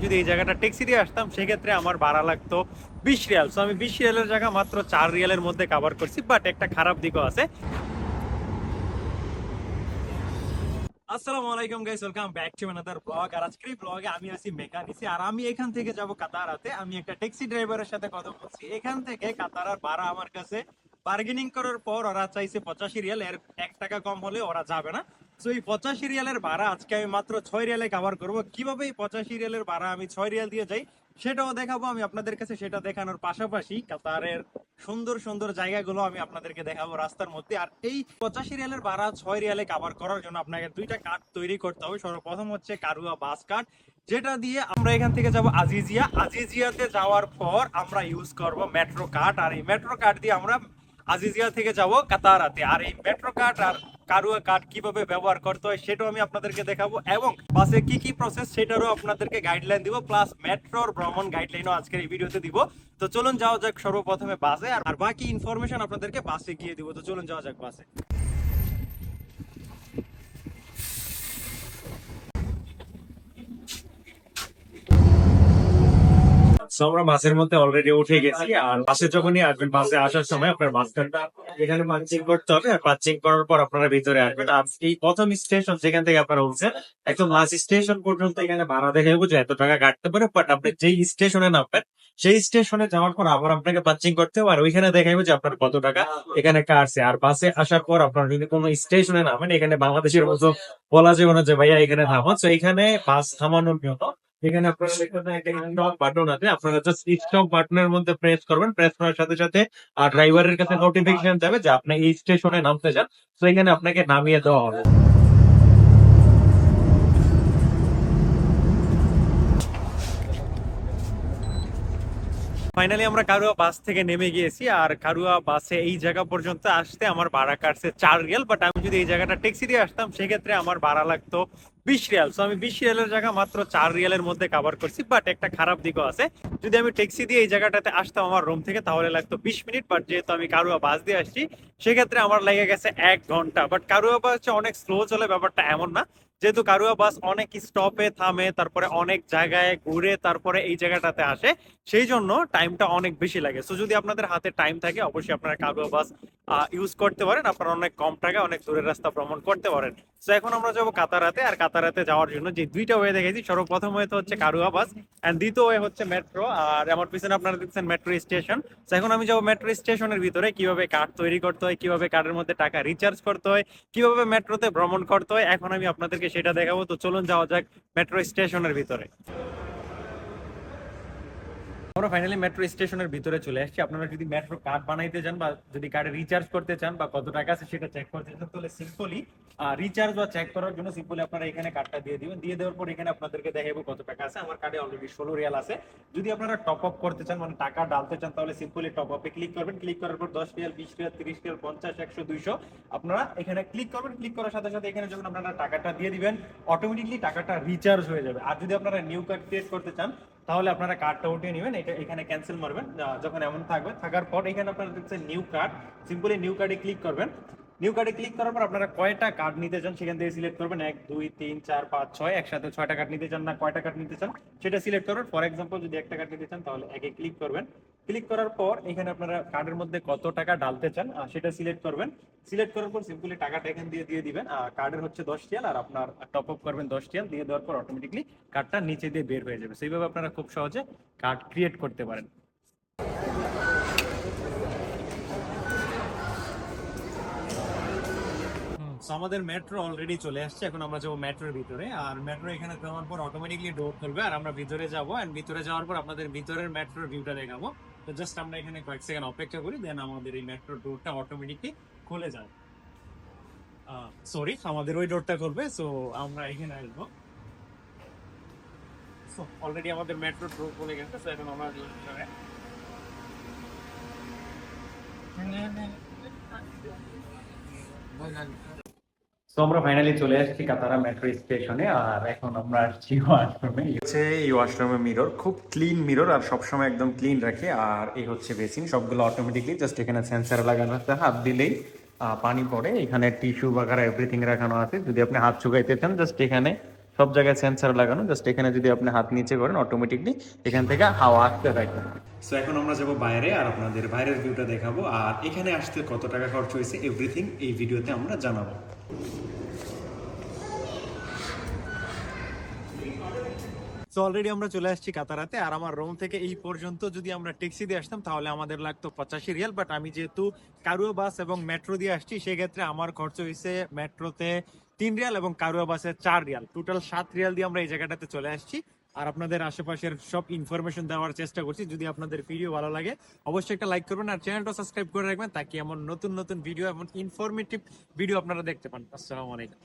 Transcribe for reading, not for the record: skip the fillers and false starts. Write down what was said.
যদি এই জায়গাটা ট্যাক্সি দিয়ে আসতাম সেক্ষেত্রে আমার ভাড়া লাগতো 20 রিয়াল। সো আমি 20 রিয়ালের জায়গা মাত্র 4 রিয়ালের মধ্যে কাভার করছি, বাট একটা খারাপ দিকও আছে। আসসালামু আলাইকুম guys, welcome back to another blog. আর আজকের এই ব্লগে আমি আছি মেকানিসি, আর আমি এখান থেকে যাব কাতারাতে। আমি একটা ট্যাক্সি ড্রাইভারের সাথে কথা বলছি। এখান থেকে কাতারার ভাড়া আমার কাছে বার্গেনিং করার পর ওরা চাইছে 85 রিয়াল, এর 1 টাকা কম হলে ওরা যাবে না। তো এই 85 রিয়ালের ভাড়া আজকে আমি মাত্র 6 রিয়ালে কভার করব। কিভাবে এই 85 রিয়ালের ভাড়া আমি 6 রিয়াল দিয়ে যাই সেটাও দেখাবো আমি আপনাদের কাছে। সেটা দেখানোর পাশাপাশি কাতারের সুন্দর সুন্দর জায়গাগুলো আমি আপনাদেরকে দেখাবো রাস্তার মধ্যে। আর এই 85 রিয়ালের ভাড়া 6 রিয়ালে কভার করার জন্য আপনাকে দুইটা কার্ড তৈরি করতে হবে। সর্বপ্রথম হচ্ছে কারুয়া বাস কার্ড, যেটা দিয়ে আমরা এখান থেকে যাব আজিজিয়া। আজিজিয়াতে যাওয়ার পর আমরা ইউজ করব মেট্রো কার্ড, আর এই মেট্রো কার্ড দিয়ে আমরা আজিজিয়া থেকে যাব কাতারাতে। আর এই মেট্রো কার্ড আর কারুয়া কার্ড কিভাবে ব্যবহার করতে হয় সেটাও আমি আপনাদেরকে দেখাবো, এবং বাসে কি কি প্রসেস সেটারও আপনাদেরকে গাইডলাইন দিব, প্লাস মেট্রোর ভ্রমণ গাইডলাইনও আজকের এই ভিডিওতে দিব। তো চলুন যাওয়া যাক সর্বপ্রথমে বাসে, আর বাকি ইনফরমেশন আপনাদেরকে বাসে গিয়ে দিব। তো চলুন যাওয়া যাক বাসে। So, আমরা বাসের মধ্যে অলরেডি উঠে গেছি। আর বাসে যখনই আসবেন, বাসে আসার সময় আপনার বাস কার্ডটা এখানে পাঞ্চিং করতে হবে। আর পাঞ্চিং করার পর আপনারা ভিতরে আসবেন। আর এই প্রথম স্টেশন যেখান থেকে আপনারা উঠছেন একদম লাস্ট স্টেশন পর্যন্ত এখানে ভাড়া দেখাবো যে এত টাকা কাটতে পারে। বাট আপনি যেই স্টেশনে নামবেন সেই স্টেশনে যাওয়ার পর আবার আপনাকে পাঞ্চিং করতে হবে, আর ওইখানে দেখাবো যে আপনার কত টাকা এখানে কাটছে। আর বাসে আসার পর আপনার যদি কোনো স্টেশনে নামেন, এখানে বাংলাদেশের মতো বলা যাবে না যে ভাইয়া এখানে থামান। তো এখানে বাস থামানোর জন্য এখানে আপনারা দেখবেন একটা স্টপ বাটন আছে, আপনারা জাস্ট স্টপ বাটনের মধ্যে প্রেস করবেন। প্রেস করার সাথে সাথে ড্রাইভারের কাছে নোটিফিকেশন যাবে যে আপনি এই স্টেশনে নামতে চান। তো এখানে আপনাকে নামিয়ে দেওয়া হবে। ফাইনালি আমরা কারুয়া বাস থেকে নেমে গিয়েছি। আর কারুয়া বাসে এই জায়গা পর্যন্ত আসতে আমার ভাড়া কাটছে 4 রিয়াল, বাট আমি যদি এই জায়গাটা ট্যাক্সি দিয়ে আসতাম সেক্ষেত্রে আমার ভাড়া লাগতো 20 রিয়াল। সো আমি 20 রিয়ালের জায়গা মাত্র 4 রিয়ালের মধ্যে কভার করছি, বাট একটা খারাপ দিকও আছে। যদি আমি ট্যাক্সি দিয়ে এই জায়গাটাতে আসতাম আমার রুম থেকে তাহলে লাগতো 20 মিনিট, বাট যেহেতু আমি কারুয়া বাস দিয়ে আসছি সেক্ষেত্রে আমার লেগে গেছে 1 ঘন্টা। বাট কারুয়া বাস অনেক স্লো চলে, ব্যাপারটা এমন না। যেহেতু কারুয়া বাস অনেক স্টপে থামে, তারপরে অনেক জায়গায় ঘুরে তারপরে এই জায়গাটাতে আসে, সেই জন্য টাইমটা অনেক বেশি লাগে। সো যদি আপনাদের হাতে টাইম থাকে অবশ্যই আপনারা কারুয়া বাস ইউজ করতে পারেন। আপনারা অনেক কম টাকায় অনেক দূরের রাস্তা ভ্রমণ করতে পারেন। তো এখন আমরা যাবো কাতারাতে। আর কাতারাতে যাওয়ার জন্য যে দুইটা ওয়ে দেখেছি, সর্বপ্রথম ওয়ে তো হচ্ছে কারুয়া বাস, এন্ড দ্বিতীয় ওয়ে হচ্ছে মেট্রো। আর আমার পিছনে আপনারা দেখছেন মেট্রো স্টেশন। তো এখন আমি যাবো মেট্রো স্টেশনের ভিতরে, কিভাবে কার্ড তৈরি করতে হয়, কিভাবে কার্ডের মধ্যে টাকা রিচার্জ করতে হয়, কিভাবে মেট্রোতে ভ্রমণ করতে হয়, এখন আমি আপনাদেরকে সেটা দেখাবো। তো চলুন যাওয়া যাক মেট্রো স্টেশনের ভিতরে। আমরা ফাইনালি মেট্রো স্টেশনের ভিতরে চলে আসছি। আপনারা যদি মেট্রো কার্ড বানাইতে চান বা যদি কার্ডে রিচার্জ করতে চান বা কত টাকা আছে সেটা চেক করতে চান, তাহলে সিম্পলি রিচার্জ বা চেক করার জন্য সিম্পলি আপনারা এখানে কার্ডটা দিয়ে দিবেন। দিয়ে দেওয়ার পর এখানে আপনাদেরকে দেখাবো কত টাকা আছে। আমার কার্ডে অলরেডি 16 রিয়াল আছে। যদি আপনারা টপ আপ করতে চান, মানে টাকা ডালতে চান, তাহলে সিম্পলি টপ আপে ক্লিক করবেন। ক্লিক করার পর 10 রিয়াল, 20 রিয়াল, 30 রিয়াল, 50, 100, 200 আপনারা এখানে ক্লিক করবেন। ক্লিক করার সাথে সাথে এখানে যখন আপনারা টাকাটা দিয়ে দিবেন অটোমেটিকলি টাকাটা রিচার্জ হয়ে যাবে। আর যদি আপনারা নিউ কার্ড ক্রিয়েট করতে চান তাহলে আপনারা কার্ডটা উঠিয়ে নেবেন, এটা এখানে ক্যান্সেল মারবেন। যখন এমন থাকবে, থাকার পর এখানে আপনারা দেখছেন নিউ কার্ড, সিম্পলি নিউ কার্ডে ক্লিক করবেন। নিউ কার্ডে ক্লিক করার পর আপনারা কয়টা কার্ড নিতে চান সেখান থেকে সিলেক্ট করবেন। 1, 2, 3, 4, 5, 6 একসাথে 6টা কার্ড নিতে চান না কয়টা কার্ড নিতে চান সেটা সিলেক্ট করবেন। ফর এক্সাম্পল যদি একটা কার্ড নিতে চান তাহলে একে ক্লিক করবেন। ক্লিক করার পর এখানে আপনারা কার্ডের মধ্যে কত টাকা ডালতে চান সেটা সিলেক্ট করবেন। সিলেক্ট করার পর সিম্পলি টাকাটা এখান দিয়ে দিবেন। কার্ডের হচ্ছে 10 রিয়াল, আর আপনার টপ আপ করবেন 10 রিয়াল। দিয়ে দেওয়ার পর অটোমেটিকলি কার্ডটা নিচে দিয়ে বের হয়ে যাবে। সেইভাবে আপনারা খুব সহজে কার্ড ক্রিয়েট করতে পারেন। আমাদের মেট্রো অলরেডি চলে আসছে। এখন আমরা যাবো মেট্রোর ভিতরে। আর মেট্রো এখানে যাওয়ার পর অটোমেটিকলি ডোর খুলবে আর আমরা ভিতরে যাবো। এন্ড ভিতরে যাওয়ার পর আপনাদের ভিতরের মেট্রোর ভিউটা দেখাবো। তো জাস্ট আমরা এখানে কয়েক সেকেন্ড অপেক্ষা করি, দেন আমাদের এই মেট্রো ডোরটা অটোমেটিকলি খুলে যায়। সরি, আমাদের ওই ডোরটা খুলবে। সো আমরা এখানে আসবো। অলরেডি আমাদের মেট্রো ডোর খুলে গেছে। সো এখন আমরা তো আমরা ফাইনালি চলে আসছি কাতারা মেট্রো স্টেশনে। আর এখন আমরা আসছি ওয়াশরুমে। হচ্ছে এই ওয়াশরুমে মিরর খুব ক্লিন মিরর, আর সবসময় একদম ক্লিন রাখে। আর এই হচ্ছে বেসিন, সবগুলো অটোমেটিকলি জাস্ট এখানে সেন্সার লাগানো আছে, হাত দিলেই পানি পড়ে। এখানে টিস্যু বাগারা এভরিথিং রাখানো আছে। যদি আপনি হাত শুকাইতে চান জাস্ট এখানে সব জায়গায় সেন্সার লাগানো, জাস্ট এখানে যদি আপনি হাত নিচে করেন অটোমেটিকলি এখান থেকে হাওয়া আসতে থাকে। সো এখন আমরা যাব বাইরে আর আপনাদের বাইরের ভিউটা দেখাবো, আর এখানে আসতে কত টাকা খরচ হয়েছে এভরিথিং এই ভিডিওতে আমরা জানাবো। সো অলরেডি আমরা চলে আসছি কাতারাতে, আর আমার রুম থেকে এই পর্যন্ত যদি আমরা ট্যাক্সি দিয়ে আসতাম তাহলে আমাদের লাগতো 85 রিয়াল, বাট আমি যেহেতু কারুয়া বাস এবং মেট্রো দিয়ে আসছি সেক্ষেত্রে আমার খরচ হয়েছে মেট্রোতে 3 রিয়াল এবং কারুয়া বাসে 4 রিয়াল, টোটাল 7 রিয়াল দিয়ে আমরা এই জায়গাটাতে চলে আসছি। আর আপনাদের আশেপাশের সব ইনফরমেশন দেওয়ার চেষ্টা করছি। যদি আপনাদের ভিডিও ভালো লাগে অবশ্যই একটা লাইক করবেন আর চ্যানেলটা সাবস্ক্রাইব করে রাখবেন, তাকে এমন নতুন নতুন ভিডিও এবং ইনফরমেটিভ ভিডিও আপনারা দেখতে পান। আসসালামু আলাইকুম।